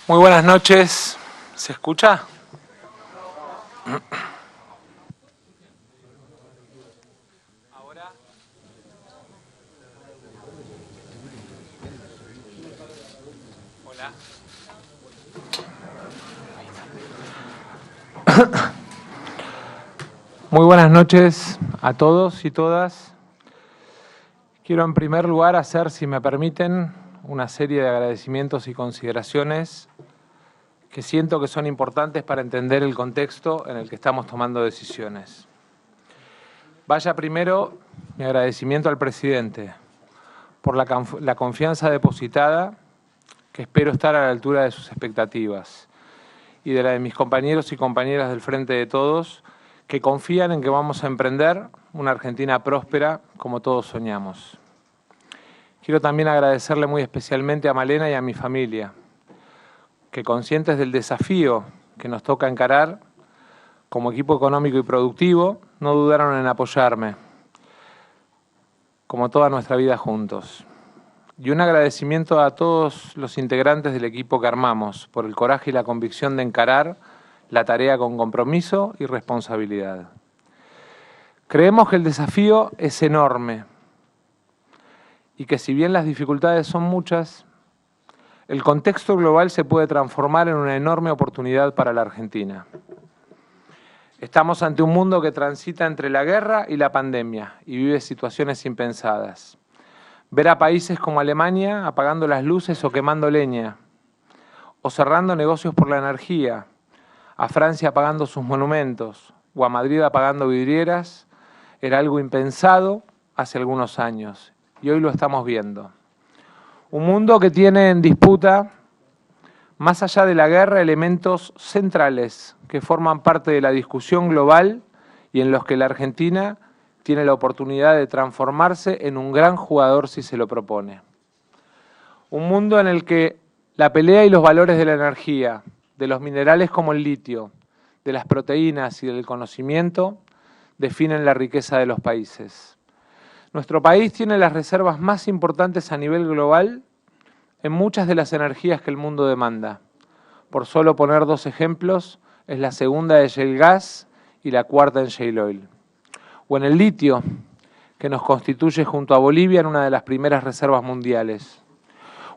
Muy buenas noches. ¿Se escucha? Ahora. Hola. Muy buenas noches a todos y todas. Quiero en primer lugar hacer, si me permiten, una serie de agradecimientos y consideraciones que siento que son importantes para entender el contexto en el que estamos tomando decisiones. Vaya primero mi agradecimiento al presidente por la confianza depositada, que espero estar a la altura de sus expectativas, y de la de mis compañeros y compañeras del Frente de Todos, que confían en que vamos a emprender una Argentina próspera como todos soñamos. Quiero también agradecerle muy especialmente a Malena y a mi familia, que conscientes del desafío que nos toca encarar como equipo económico y productivo, no dudaron en apoyarme, como toda nuestra vida juntos. Y un agradecimiento a todos los integrantes del equipo que armamos por el coraje y la convicción de encarar la tarea con compromiso y responsabilidad. Creemos que el desafío es enorme y que si bien las dificultades son muchas, el contexto global se puede transformar en una enorme oportunidad para la Argentina. Estamos ante un mundo que transita entre la guerra y la pandemia y vive situaciones impensadas. Ver a países como Alemania apagando las luces o quemando leña, o cerrando negocios por la energía, a Francia apagando sus monumentos, o a Madrid apagando vidrieras, era algo impensado hace algunos años, y hoy lo estamos viendo. Un mundo que tiene en disputa, más allá de la guerra, elementos centrales que forman parte de la discusión global y en los que la Argentina tiene la oportunidad de transformarse en un gran jugador si se lo propone. Un mundo en el que la pelea y los valores de la energía, de los minerales como el litio, de las proteínas y del conocimiento, definen la riqueza de los países. Nuestro país tiene las reservas más importantes a nivel global en muchas de las energías que el mundo demanda. Por solo poner dos ejemplos, es la segunda de shale gas y la cuarta en shale oil. O en el litio, que nos constituye junto a Bolivia en una de las primeras reservas mundiales.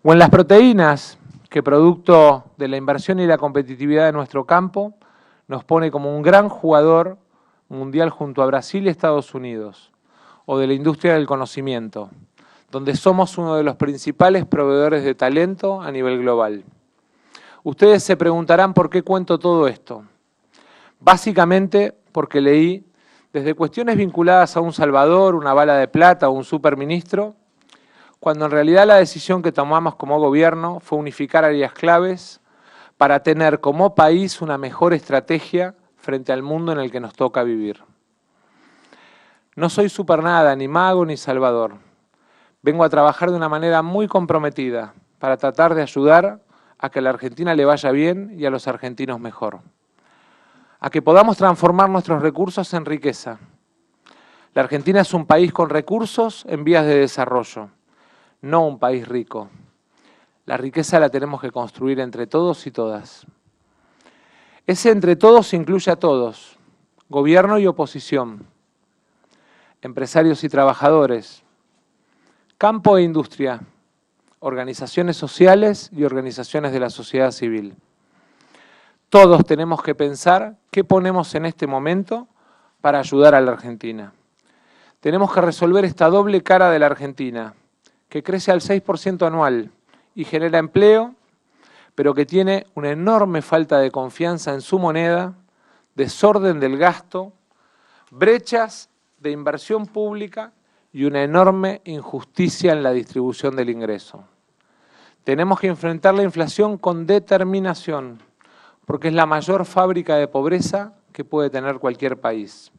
O en las proteínas, que producto de la inversión y la competitividad de nuestro campo, nos pone como un gran jugador mundial junto a Brasil y Estados Unidos. O de la industria del conocimiento, donde somos uno de los principales proveedores de talento a nivel global. Ustedes se preguntarán por qué cuento todo esto. Básicamente porque leí desde cuestiones vinculadas a un salvador, una bala de plata o un superministro, cuando en realidad la decisión que tomamos como gobierno fue unificar áreas claves para tener como país una mejor estrategia frente al mundo en el que nos toca vivir. No soy supernada, ni mago, ni salvador. Vengo a trabajar de una manera muy comprometida para tratar de ayudar a que a la Argentina le vaya bien y a los argentinos mejor. A que podamos transformar nuestros recursos en riqueza. La Argentina es un país con recursos en vías de desarrollo, no un país rico. La riqueza la tenemos que construir entre todos y todas. Ese entre todos incluye a todos, gobierno y oposición, empresarios y trabajadores, campo e industria, organizaciones sociales y organizaciones de la sociedad civil. Todos tenemos que pensar qué ponemos en este momento para ayudar a la Argentina. Tenemos que resolver esta doble cara de la Argentina, que crece al 6% anual y genera empleo, pero que tiene una enorme falta de confianza en su moneda, desorden del gasto, brechas de inversión pública y una enorme injusticia en la distribución del ingreso. Tenemos que enfrentar la inflación con determinación, porque es la mayor fábrica de pobreza que puede tener cualquier país.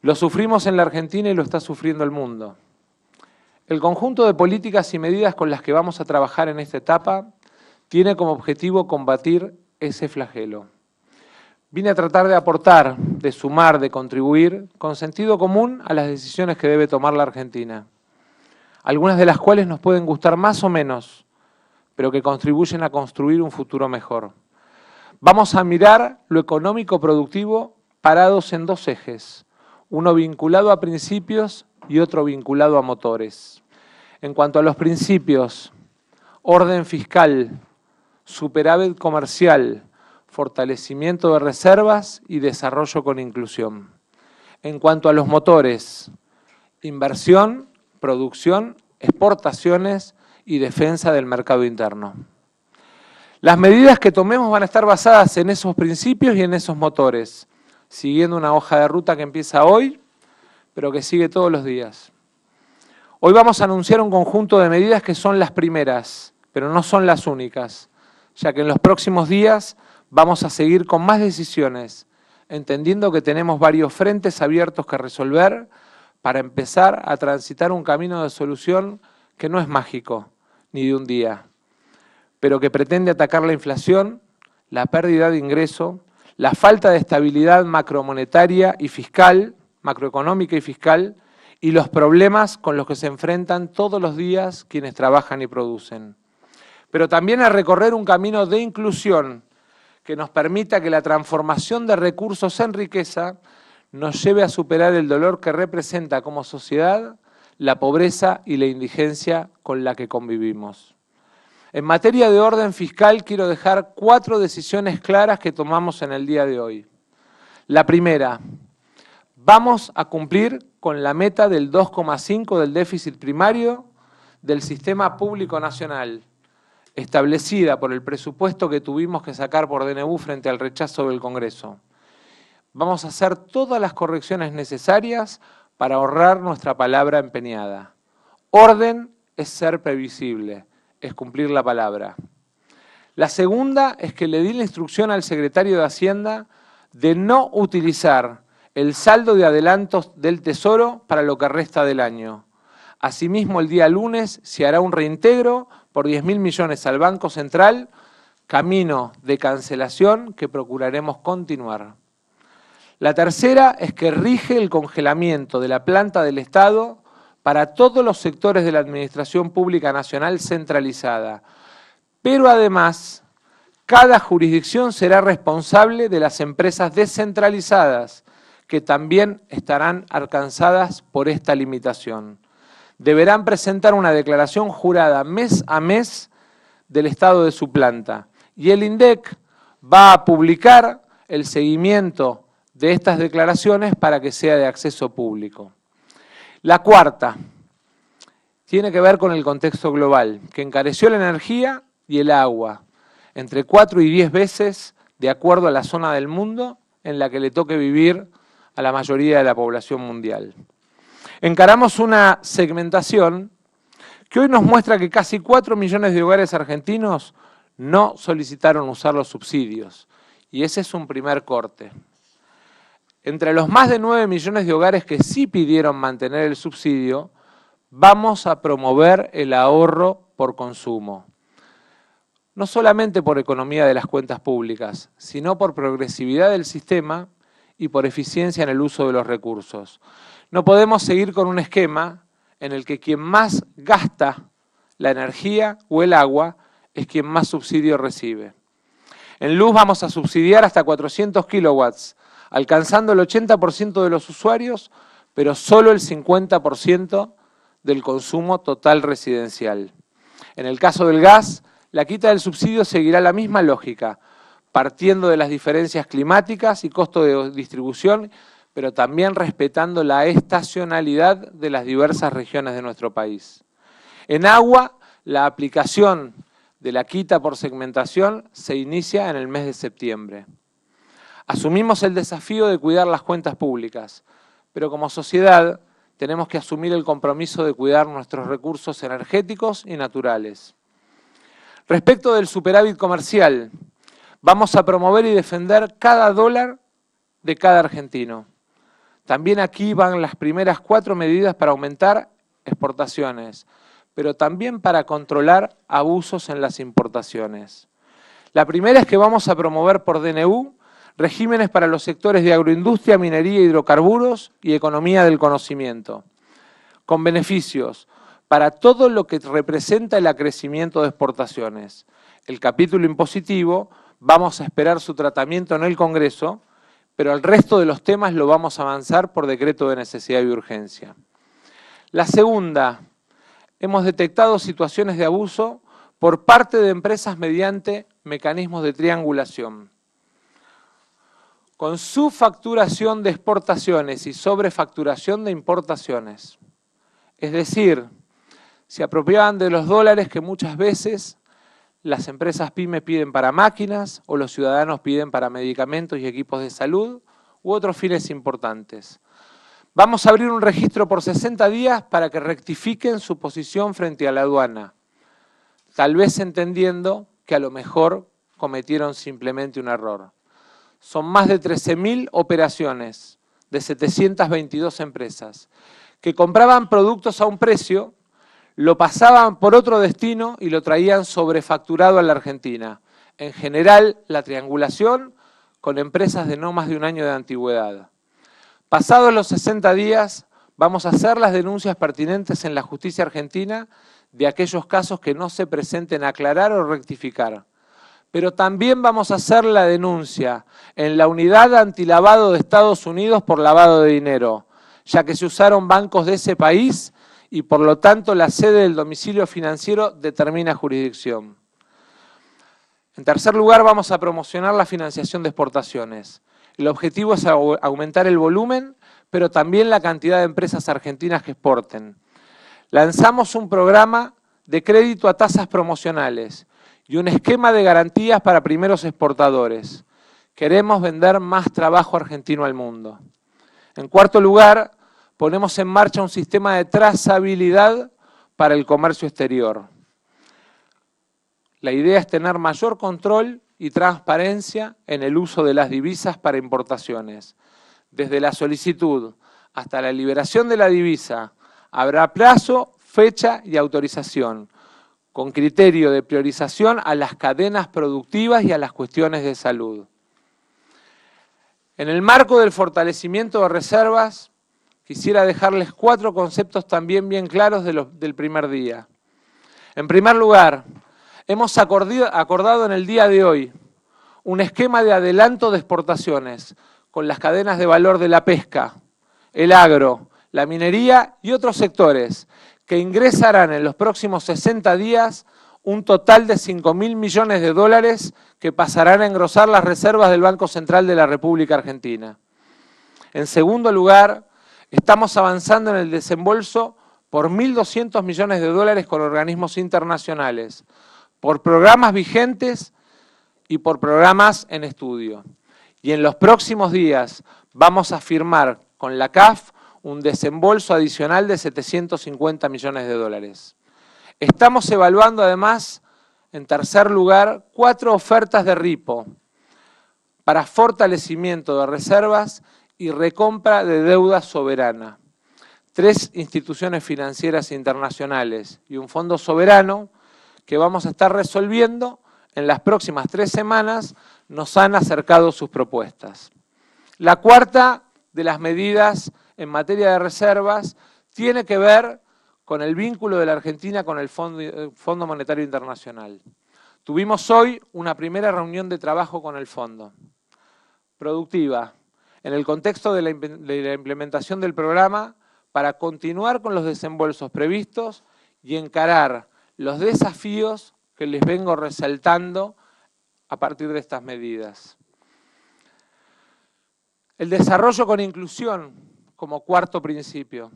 Lo sufrimos en la Argentina y lo está sufriendo el mundo. El conjunto de políticas y medidas con las que vamos a trabajar en esta etapa tiene como objetivo combatir ese flagelo. Vine a tratar de aportar, de sumar, de contribuir con sentido común a las decisiones que debe tomar la Argentina. Algunas de las cuales nos pueden gustar más o menos, pero que contribuyen a construir un futuro mejor. Vamos a mirar lo económico productivo parados en dos ejes, uno vinculado a principios y otro vinculado a motores. En cuanto a los principios, orden fiscal, superávit comercial, fortalecimiento de reservas y desarrollo con inclusión. En cuanto a los motores, inversión, producción, exportaciones y defensa del mercado interno. Las medidas que tomemos van a estar basadas en esos principios y en esos motores, siguiendo una hoja de ruta que empieza hoy, pero que sigue todos los días. Hoy vamos a anunciar un conjunto de medidas que son las primeras, pero no son las únicas, ya que en los próximos días vamos a seguir con más decisiones, entendiendo que tenemos varios frentes abiertos que resolver para empezar a transitar un camino de solución que no es mágico, ni de un día, pero que pretende atacar la inflación, la pérdida de ingreso, la falta de estabilidad macromonetaria y fiscal, macroeconómica y fiscal, y los problemas con los que se enfrentan todos los días quienes trabajan y producen. Pero también a recorrer un camino de inclusión que nos permita que la transformación de recursos en riqueza nos lleve a superar el dolor que representa como sociedad la pobreza y la indigencia con la que convivimos. En materia de orden fiscal quiero dejar 4 decisiones claras que tomamos en el día de hoy. La primera, vamos a cumplir con la meta del 2,5 del déficit primario del sistema público nacional, establecida por el presupuesto que tuvimos que sacar por DNU frente al rechazo del Congreso. Vamos a hacer todas las correcciones necesarias para ahorrar nuestra palabra empeñada. Orden es ser previsible, es cumplir la palabra. La segunda es que le di la instrucción al secretario de Hacienda de no utilizar el saldo de adelantos del Tesoro para lo que resta del año. Asimismo, el día lunes se hará un reintegro por 10.000 millones al Banco Central, camino de cancelación que procuraremos continuar. La tercera es que rige el congelamiento de la planta del Estado para todos los sectores de la Administración Pública Nacional centralizada. Pero además, cada jurisdicción será responsable de las empresas descentralizadas, que también estarán alcanzadas por esta limitación. Deberán presentar una declaración jurada mes a mes del estado de su planta. Y el INDEC va a publicar el seguimiento de estas declaraciones para que sea de acceso público. La cuarta tiene que ver con el contexto global, que encareció la energía y el agua, entre 4 y 10 veces de acuerdo a la zona del mundo en la que le toque vivir a la mayoría de la población mundial. Encaramos una segmentación que hoy nos muestra que casi 4 millones de hogares argentinos no solicitaron usar los subsidios, y ese es un primer corte. Entre los más de 9 millones de hogares que sí pidieron mantener el subsidio, vamos a promover el ahorro por consumo. No solamente por economía de las cuentas públicas, sino por progresividad del sistema y por eficiencia en el uso de los recursos. No podemos seguir con un esquema en el que quien más gasta la energía o el agua es quien más subsidio recibe. En luz vamos a subsidiar hasta 400 kilowatts, alcanzando el 80% de los usuarios, pero solo el 50% del consumo total residencial. En el caso del gas, la quita del subsidio seguirá la misma lógica, partiendo de las diferencias climáticas y costo de distribución, pero también respetando la estacionalidad de las diversas regiones de nuestro país. En agua, la aplicación de la quita por segmentación se inicia en el mes de septiembre. Asumimos el desafío de cuidar las cuentas públicas, pero como sociedad tenemos que asumir el compromiso de cuidar nuestros recursos energéticos y naturales. Respecto del superávit comercial, vamos a promover y defender cada dólar de cada argentino. También aquí van las primeras 4 medidas para aumentar exportaciones, pero también para controlar abusos en las importaciones. La primera es que vamos a promover por DNU regímenes para los sectores de agroindustria, minería, hidrocarburos y economía del conocimiento, con beneficios para todo lo que representa el acrecimiento de exportaciones. El capítulo impositivo, vamos a esperar su tratamiento en el Congreso, pero el resto de los temas lo vamos a avanzar por decreto de necesidad y urgencia. La segunda, hemos detectado situaciones de abuso por parte de empresas mediante mecanismos de triangulación. Con subfacturación de exportaciones y sobrefacturación de importaciones. Es decir, se apropiaban de los dólares que muchas veces las empresas pymes piden para máquinas o los ciudadanos piden para medicamentos y equipos de salud u otros fines importantes. Vamos a abrir un registro por 60 días para que rectifiquen su posición frente a la aduana, tal vez entendiendo que a lo mejor cometieron simplemente un error. Son más de 13.000 operaciones de 722 empresas que compraban productos a un precio, lo pasaban por otro destino y lo traían sobrefacturado a la Argentina. En general, la triangulación con empresas de no más de un año de antigüedad. Pasados los 60 días, vamos a hacer las denuncias pertinentes en la justicia argentina de aquellos casos que no se presenten a aclarar o rectificar. Pero también vamos a hacer la denuncia en la unidad antilavado de Estados Unidos por lavado de dinero, ya que se usaron bancos de ese país y por lo tanto la sede del domicilio financiero determina jurisdicción. En tercer lugar, vamos a promocionar la financiación de exportaciones. El objetivo es aumentar el volumen, pero también la cantidad de empresas argentinas que exporten. Lanzamos un programa de crédito a tasas promocionales y un esquema de garantías para primeros exportadores. Queremos vender más trabajo argentino al mundo. En cuarto lugar, ponemos en marcha un sistema de trazabilidad para el comercio exterior. La idea es tener mayor control y transparencia en el uso de las divisas para importaciones. Desde la solicitud hasta la liberación de la divisa, habrá plazo, fecha y autorización, con criterio de priorización a las cadenas productivas y a las cuestiones de salud. En el marco del fortalecimiento de reservas, quisiera dejarles 4 conceptos también bien claros del primer día. En primer lugar, hemos acordado en el día de hoy un esquema de adelanto de exportaciones con las cadenas de valor de la pesca, el agro, la minería y otros sectores que ingresarán en los próximos 60 días un total de 5.000 millones de dólares que pasarán a engrosar las reservas del Banco Central de la República Argentina. En segundo lugar, estamos avanzando en el desembolso por 1.200 millones de dólares con organismos internacionales, por programas vigentes y por programas en estudio. Y en los próximos días vamos a firmar con la CAF un desembolso adicional de 750 millones de dólares. Estamos evaluando además, en tercer lugar, 4 ofertas de RIPO para fortalecimiento de reservas y recompra de deuda soberana. 3 instituciones financieras internacionales y un fondo soberano que vamos a estar resolviendo en las próximas 3 semanas nos han acercado sus propuestas. La cuarta de las medidas en materia de reservas tiene que ver con el vínculo de la Argentina con el Fondo Monetario Internacional. Tuvimos hoy una primera reunión de trabajo con el fondo, productiva, en el contexto de la implementación del programa para continuar con los desembolsos previstos y encarar los desafíos que les vengo resaltando a partir de estas medidas. El desarrollo con inclusión como cuarto principio.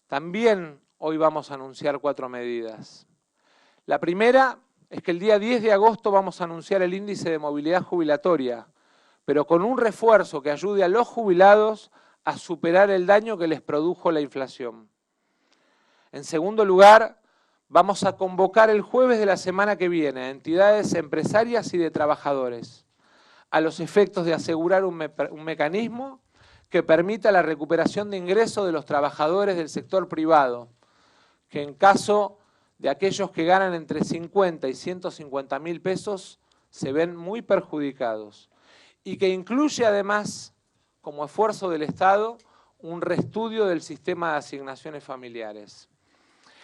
También hoy vamos a anunciar 4 medidas. La primera es que el día 10 de agosto vamos a anunciar el índice de movilidad jubilatoria, pero con un refuerzo que ayude a los jubilados a superar el daño que les produjo la inflación. En segundo lugar, vamos a convocar el jueves de la semana que viene a entidades empresarias y de trabajadores, a los efectos de asegurar un mecanismo que permita la recuperación de ingresos de los trabajadores del sector privado, que en caso de aquellos que ganan entre 50 y 150 mil pesos se ven muy perjudicados, y que incluye además, como esfuerzo del Estado, un reestudio del sistema de asignaciones familiares.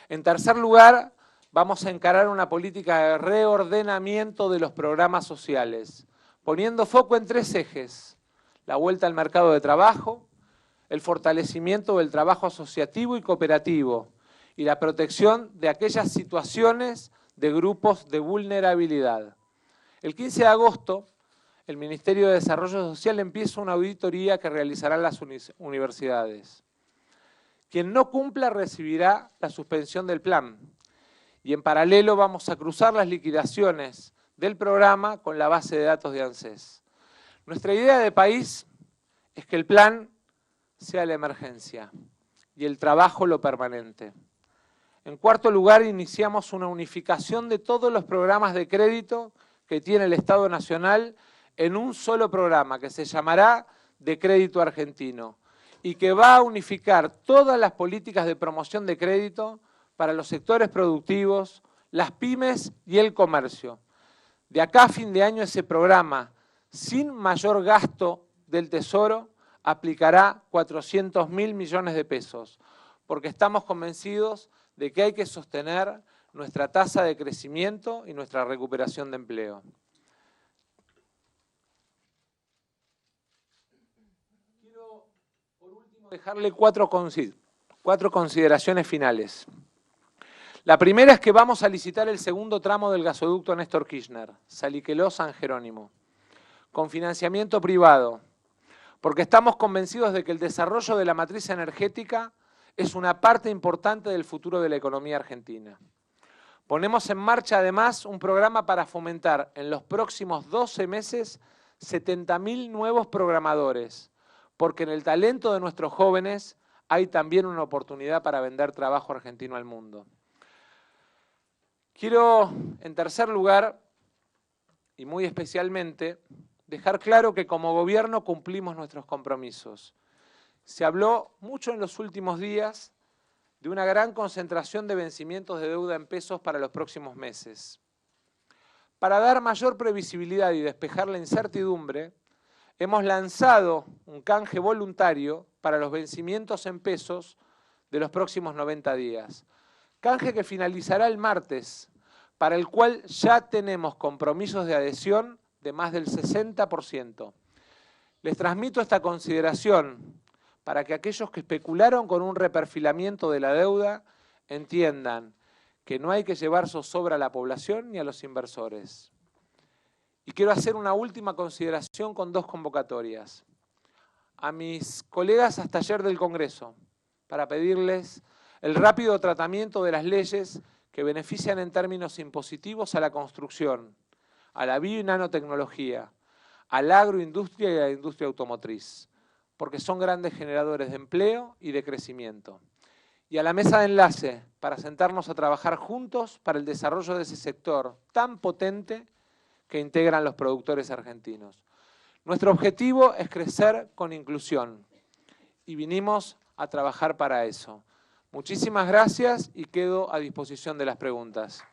En tercer lugar, vamos a encarar una política de reordenamiento de los programas sociales, poniendo foco en 3 ejes: la vuelta al mercado de trabajo, el fortalecimiento del trabajo asociativo y cooperativo y la protección de aquellas situaciones de grupos de vulnerabilidad. El 15 de agosto, el Ministerio de Desarrollo Social empieza una auditoría que realizarán las universidades. Quien no cumpla recibirá la suspensión del plan y en paralelo vamos a cruzar las liquidaciones del programa con la base de datos de ANSES. Nuestra idea de país es que el plan sea la emergencia y el trabajo lo permanente. En cuarto lugar, iniciamos una unificación de todos los programas de crédito que tiene el Estado Nacional en un solo programa que se llamará de Crédito Argentino y que va a unificar todas las políticas de promoción de crédito para los sectores productivos, las pymes y el comercio. De acá a fin de año ese programa, sin mayor gasto del Tesoro, aplicará 400.000 millones de pesos, porque estamos convencidos de que hay que sostener nuestra tasa de crecimiento y nuestra recuperación de empleo. Quiero, por último, dejarle cuatro consideraciones finales. La primera es que vamos a licitar el segundo tramo del gasoducto Néstor Kirchner, Saliqueló-San Jerónimo, con financiamiento privado, porque estamos convencidos de que el desarrollo de la matriz energética es una parte importante del futuro de la economía argentina. Ponemos en marcha además un programa para fomentar en los próximos 12 meses 70.000 nuevos programadores, porque en el talento de nuestros jóvenes hay también una oportunidad para vender trabajo argentino al mundo. Quiero, en tercer lugar, y muy especialmente, dejar claro que como gobierno cumplimos nuestros compromisos. Se habló mucho en los últimos días de una gran concentración de vencimientos de deuda en pesos para los próximos meses. Para dar mayor previsibilidad y despejar la incertidumbre, hemos lanzado un canje voluntario para los vencimientos en pesos de los próximos 90 días. Canje que finalizará el martes, para el cual ya tenemos compromisos de adhesión de más del 60%. Les transmito esta consideración para que aquellos que especularon con un reperfilamiento de la deuda entiendan que no hay que llevar zozobra a la población ni a los inversores. Y quiero hacer una última consideración con 2 convocatorias. A mis colegas hasta ayer del Congreso, para pedirles el rápido tratamiento de las leyes que benefician en términos impositivos a la construcción, a la bio y nanotecnología, a la agroindustria y a la industria automotriz, porque son grandes generadores de empleo y de crecimiento. Y a la mesa de enlace para sentarnos a trabajar juntos para el desarrollo de ese sector tan potente que integran los productores argentinos. Nuestro objetivo es crecer con inclusión y vinimos a trabajar para eso. Muchísimas gracias y quedo a disposición de las preguntas.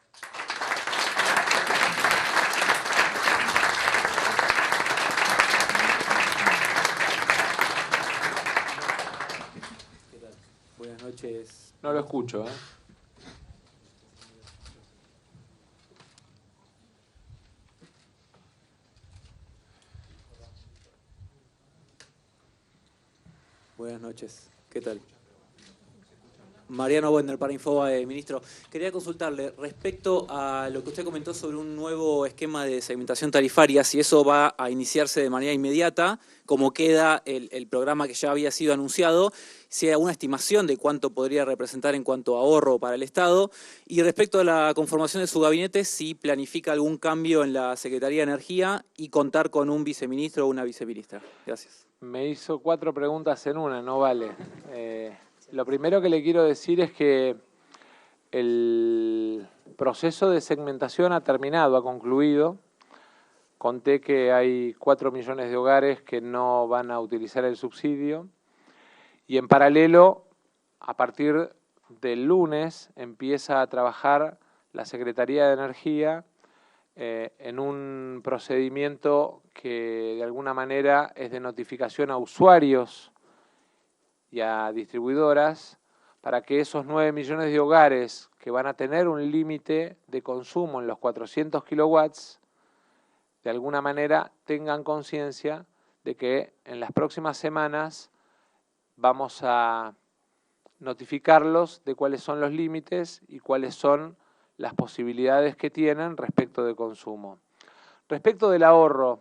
Buenas noches. No lo escucho, ¿eh? Buenas noches. ¿Qué tal? Mariano Wender para Infobae, ministro. Quería consultarle respecto a lo que usted comentó sobre un nuevo esquema de segmentación tarifaria, si eso va a iniciarse de manera inmediata, cómo queda el programa que ya había sido anunciado, si hay alguna estimación de cuánto podría representar en cuanto a ahorro para el Estado, y respecto a la conformación de su gabinete, si planifica algún cambio en la Secretaría de Energía y contar con un viceministro o una viceministra. Gracias. Me hizo 4 preguntas en una, no vale. Lo primero que le quiero decir es que el proceso de segmentación ha terminado, ha concluido. Conté que hay 4 millones de hogares que no van a utilizar el subsidio y en paralelo, a partir del lunes, empieza a trabajar la Secretaría de Energía en un procedimiento que de alguna manera es de notificación a usuarios y a distribuidoras para que esos 9 millones de hogares que van a tener un límite de consumo en los 400 kilowatts, de alguna manera tengan conciencia de que en las próximas semanas vamos a notificarlos de cuáles son los límites y cuáles son las posibilidades que tienen respecto de consumo. Respecto del ahorro,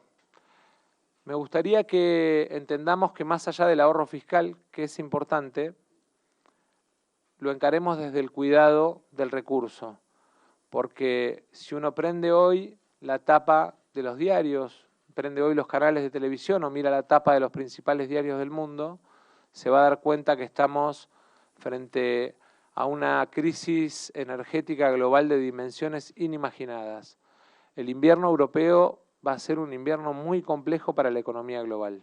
me gustaría que entendamos que más allá del ahorro fiscal, que es importante, lo encaremos desde el cuidado del recurso, porque si uno prende hoy la tapa de los diarios, prende hoy los canales de televisión o mira la tapa de los principales diarios del mundo, se va a dar cuenta que estamos frente a una crisis energética global de dimensiones inimaginadas. El invierno europeo va a ser un invierno muy complejo para la economía global.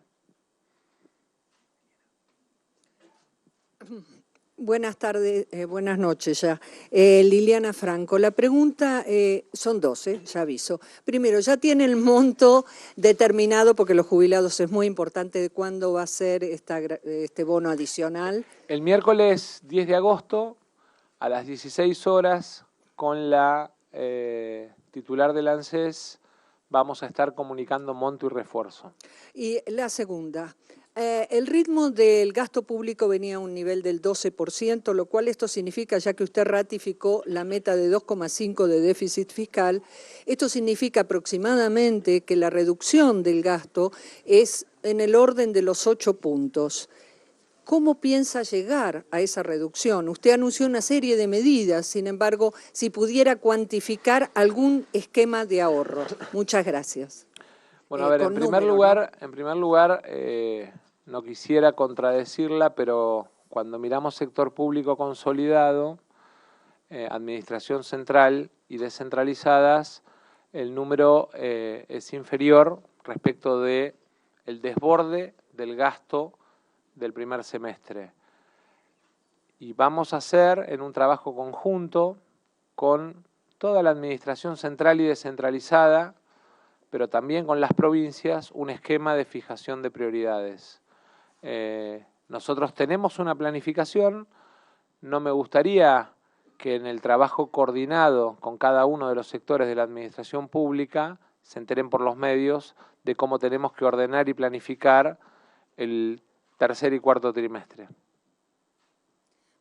Buenas tardes, buenas noches ya. Liliana Franco, la pregunta son dos, ya aviso. Primero, ¿ya tiene el monto determinado, porque los jubilados es muy importante, de cuándo va a ser este bono adicional? El miércoles 10 de agosto a las 16 horas con la titular del ANSES vamos a estar comunicando monto y refuerzo. Y la segunda, el ritmo del gasto público venía a un nivel del 12%, lo cual esto significa, ya que usted ratificó la meta de 2,5 de déficit fiscal, esto significa aproximadamente que la reducción del gasto es en el orden de los 8 puntos. ¿Cómo piensa llegar a esa reducción? Usted anunció una serie de medidas, sin embargo, si pudiera cuantificar algún esquema de ahorro. Muchas gracias. Bueno, a ver, en primer lugar, no quisiera contradecirla, pero cuando miramos sector público consolidado, administración central y descentralizadas, el número es inferior respecto de el desborde del gasto del primer semestre. Y vamos a hacer en un trabajo conjunto con toda la administración central y descentralizada, pero también con las provincias, un esquema de fijación de prioridades. Nosotros tenemos una planificación, no me gustaría que en el trabajo coordinado con cada uno de los sectores de la administración pública se enteren por los medios de cómo tenemos que ordenar y planificar el tercer y cuarto trimestre.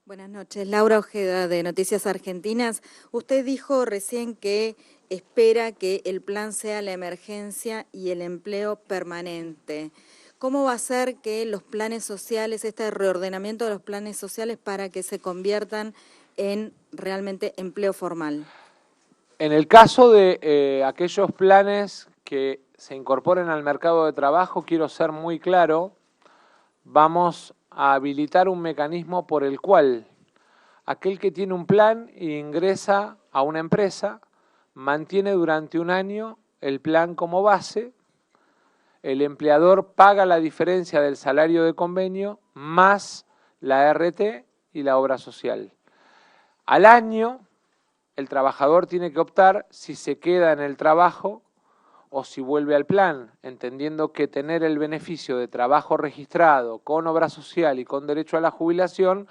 Buenas noches, Laura Ojeda de Noticias Argentinas. Usted dijo recién que espera que el plan sea la emergencia y el empleo permanente. ¿Cómo va a ser que los planes sociales, este reordenamiento de los planes sociales para que se conviertan en realmente empleo formal? En el caso de aquellos planes que se incorporen al mercado de trabajo, quiero ser muy claro, vamos a habilitar un mecanismo por el cual aquel que tiene un plan e ingresa a una empresa mantiene durante un año el plan como base, el empleador paga la diferencia del salario de convenio más la RT y la obra social. Al año, el trabajador tiene que optar si se queda en el trabajo o si vuelve al plan, entendiendo que tener el beneficio de trabajo registrado con obra social y con derecho a la jubilación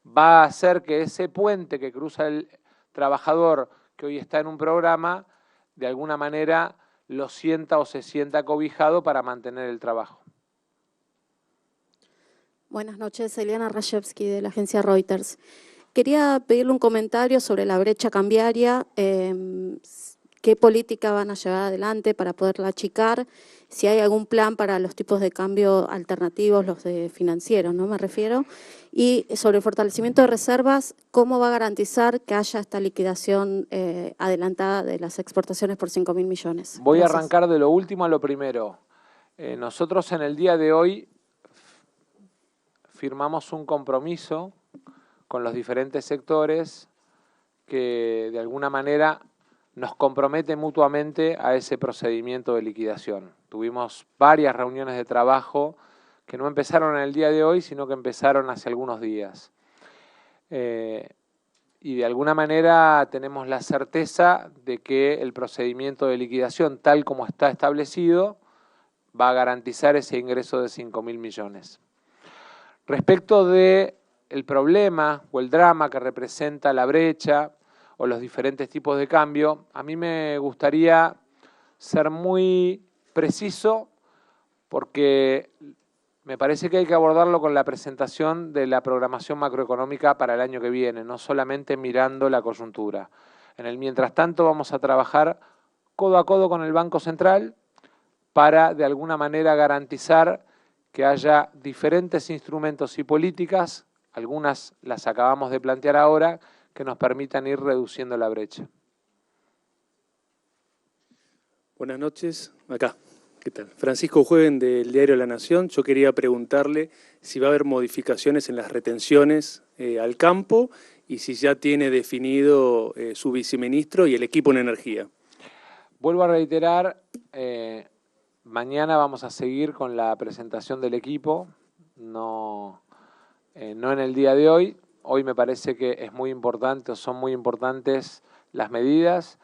va a hacer que ese puente que cruza el trabajador que hoy está en un programa, de alguna manera lo sienta o se sienta cobijado para mantener el trabajo. Buenas noches, Eliana Rajewski de la agencia Reuters. Quería pedirle un comentario sobre la brecha cambiaria. ¿Qué política van a llevar adelante para poderla achicar? Si hay algún plan para los tipos de cambio alternativos, los de financieros, ¿no? Me refiero. Y sobre el fortalecimiento de reservas, ¿cómo va a garantizar que haya esta liquidación adelantada de las exportaciones por 5.000 millones? Voy Gracias. a arrancar de lo último a lo primero. Nosotros en el día de hoy firmamos un compromiso con los diferentes sectores que de alguna manera nos compromete mutuamente a ese procedimiento de liquidación. Tuvimos varias reuniones de trabajo que no empezaron en el día de hoy, sino que empezaron hace algunos días. Y de alguna manera tenemos la certeza de que el procedimiento de liquidación, tal como está establecido, va a garantizar ese ingreso de 5.000 millones. Respecto de el problema o el drama que representa la brecha o los diferentes tipos de cambio, a mí me gustaría ser muy preciso porque me parece que hay que abordarlo con la presentación de la programación macroeconómica para el año que viene, no solamente mirando la coyuntura. En el mientras tanto vamos a trabajar codo a codo con el Banco Central para de alguna manera garantizar que haya diferentes instrumentos y políticas, algunas las acabamos de plantear ahora, que nos permitan ir reduciendo la brecha. Buenas noches, acá. ¿Qué tal? Francisco Jueguen del diario La Nación. Yo quería preguntarle si va a haber modificaciones en las retenciones al campo y si ya tiene definido su viceministro y el equipo en energía. Vuelvo a reiterar, mañana vamos a seguir con la presentación del equipo, no en el día de hoy. Hoy me parece que es muy importante, o son muy importantes las medidas.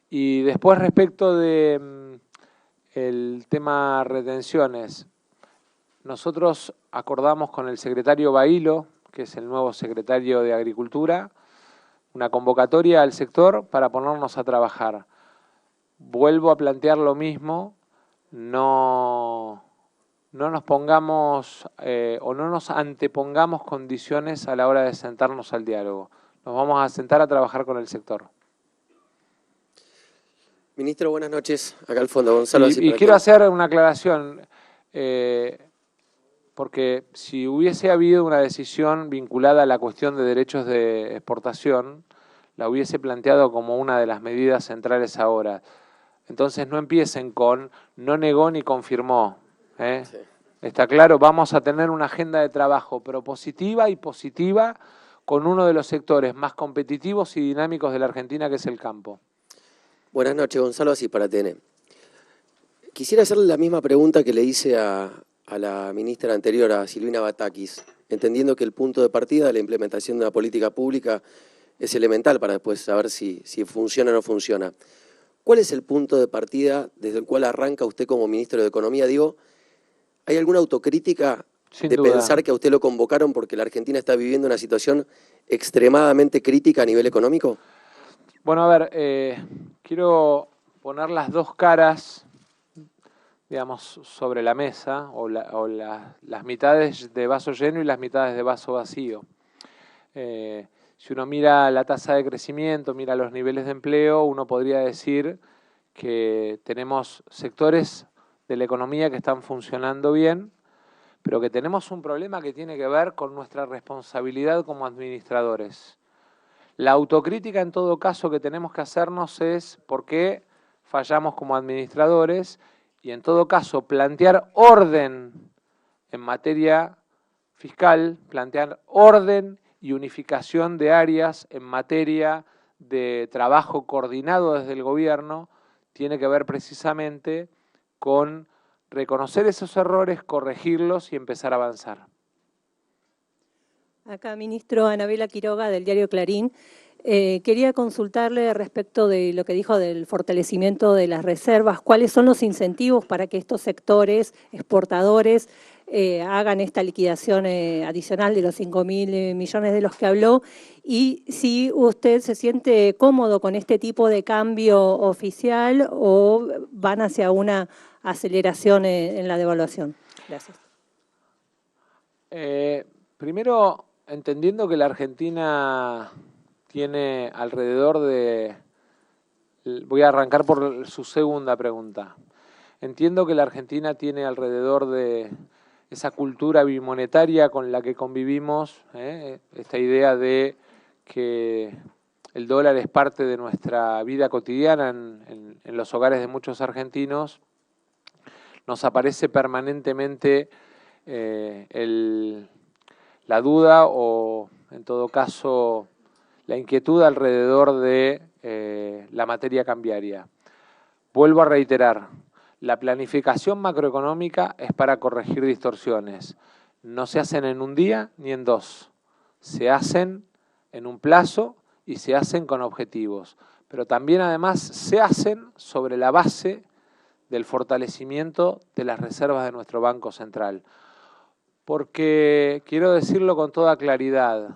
Y después respecto de el tema retenciones, nosotros acordamos con el secretario Bailo, que es el nuevo secretario de Agricultura, una convocatoria al sector para ponernos a trabajar. Vuelvo a plantear lo mismo, no nos pongamos o no nos antepongamos condiciones a la hora de sentarnos al diálogo. Nos vamos a sentar a trabajar con el sector. Ministro, buenas noches. Acá al fondo, Gonzalo. Y quiero hacer una aclaración, porque si hubiese habido una decisión vinculada a la cuestión de derechos de exportación, la hubiese planteado como una de las medidas centrales ahora. Entonces no empiecen con no negó ni confirmó. Sí. Está claro, vamos a tener una agenda de trabajo propositiva y positiva con uno de los sectores más competitivos y dinámicos de la Argentina, que es el campo. Buenas noches, Gonzalo, así para TN. Quisiera hacerle la misma pregunta que le hice a la ministra anterior, a Silvina Batakis, entendiendo que el punto de partida de la implementación de una política pública es elemental para después saber si funciona o no funciona. ¿Cuál es el punto de partida desde el cual arranca usted como ministro de Economía? Digo, ¿hay alguna autocrítica de pensar que a usted lo convocaron porque la Argentina está viviendo una situación extremadamente crítica a nivel económico? Bueno, a ver, quiero poner las dos caras, digamos, sobre la mesa, o las mitades de vaso lleno y las mitades de vaso vacío. Si uno mira la tasa de crecimiento, mira los niveles de empleo, uno podría decir que tenemos sectores de la economía que están funcionando bien, pero que tenemos un problema que tiene que ver con nuestra responsabilidad como administradores. La autocrítica, en todo caso, que tenemos que hacernos es por qué fallamos como administradores y, en todo caso, plantear orden en materia fiscal, plantear orden y unificación de áreas en materia de trabajo coordinado desde el gobierno, tiene que ver precisamente con reconocer esos errores, corregirlos y empezar a avanzar. Acá, ministro, Anabela Quiroga, del diario Clarín. Quería consultarle respecto de lo que dijo del fortalecimiento de las reservas. ¿Cuáles son los incentivos para que estos sectores exportadores hagan esta liquidación adicional de los 5.000 millones de los que habló? Y si usted se siente cómodo con este tipo de cambio oficial o van hacia una aceleración en la devaluación. Gracias. Primero, entendiendo que la Argentina tiene alrededor de... Voy a arrancar por su segunda pregunta. Entiendo que la Argentina tiene alrededor de esa cultura bimonetaria con la que convivimos, esta idea de que el dólar es parte de nuestra vida cotidiana en los hogares de muchos argentinos. Nos aparece permanentemente la duda o, en todo caso, la inquietud alrededor de la materia cambiaria. Vuelvo a reiterar, la planificación macroeconómica es para corregir distorsiones. No se hacen en un día ni en dos. Se hacen en un plazo y se hacen con objetivos. Pero también, además, se hacen sobre la base del fortalecimiento de las reservas de nuestro Banco Central. Porque quiero decirlo con toda claridad,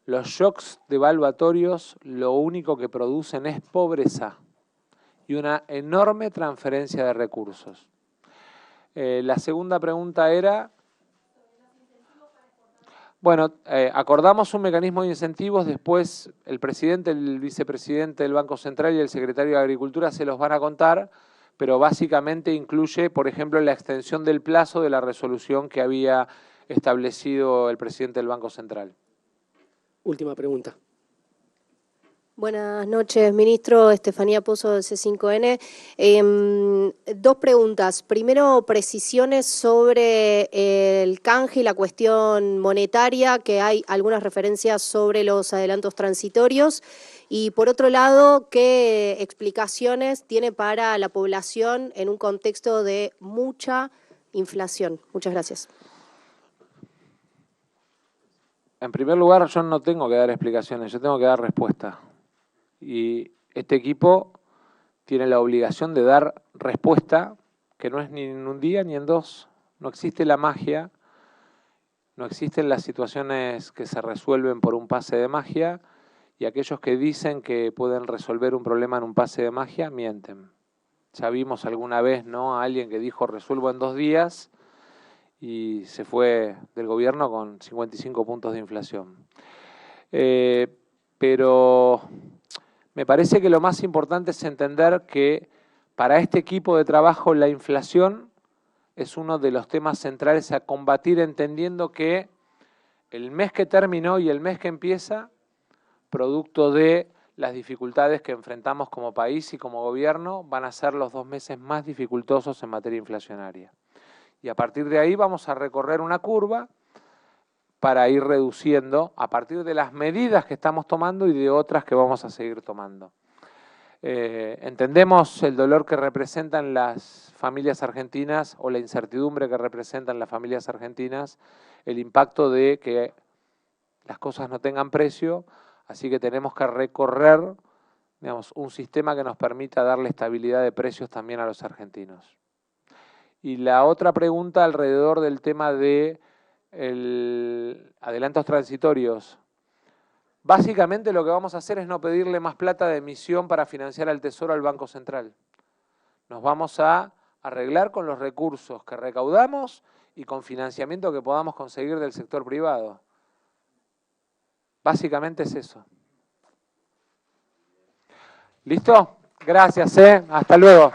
los shocks devaluatorios lo único que producen es pobreza y una enorme transferencia de recursos. La segunda pregunta era... Bueno, acordamos un mecanismo de incentivos, después el presidente, el vicepresidente del Banco Central y el secretario de Agricultura se los van a contar, pero básicamente incluye, por ejemplo, la extensión del plazo de la resolución que había establecido el presidente del Banco Central. Última pregunta. Buenas noches, ministro. Estefanía Pozo, del C5N. Dos preguntas. Primero, precisiones sobre el canje y la cuestión monetaria, que hay algunas referencias sobre los adelantos transitorios. Y por otro lado, ¿qué explicaciones tiene para la población en un contexto de mucha inflación? Muchas gracias. En primer lugar, yo no tengo que dar explicaciones, yo tengo que dar respuesta. Y este equipo tiene la obligación de dar respuesta, que no es ni en un día ni en dos. No existe la magia, no existen las situaciones que se resuelven por un pase de magia, y aquellos que dicen que pueden resolver un problema en un pase de magia, mienten. Ya vimos alguna vez, ¿no?, a alguien que dijo resuelvo en 2 días y se fue del gobierno con 55 puntos de inflación. Pero me parece que lo más importante es entender que para este equipo de trabajo la inflación es uno de los temas centrales a combatir, entendiendo que el mes que terminó y el mes que empieza, producto de las dificultades que enfrentamos como país y como gobierno, van a ser los 2 meses más dificultosos en materia inflacionaria. Y a partir de ahí vamos a recorrer una curva para ir reduciendo a partir de las medidas que estamos tomando y de otras que vamos a seguir tomando. Entendemos el dolor que representan las familias argentinas o la incertidumbre que representan las familias argentinas, el impacto de que las cosas no tengan precio, así que tenemos que recorrer, digamos, un sistema que nos permita darle estabilidad de precios también a los argentinos. Y la otra pregunta alrededor del tema de adelantos transitorios. Básicamente lo que vamos a hacer es no pedirle más plata de emisión para financiar al Tesoro al Banco Central. Nos vamos a arreglar con los recursos que recaudamos y con financiamiento que podamos conseguir del sector privado. Básicamente es eso. ¿Listo? Gracias, hasta luego.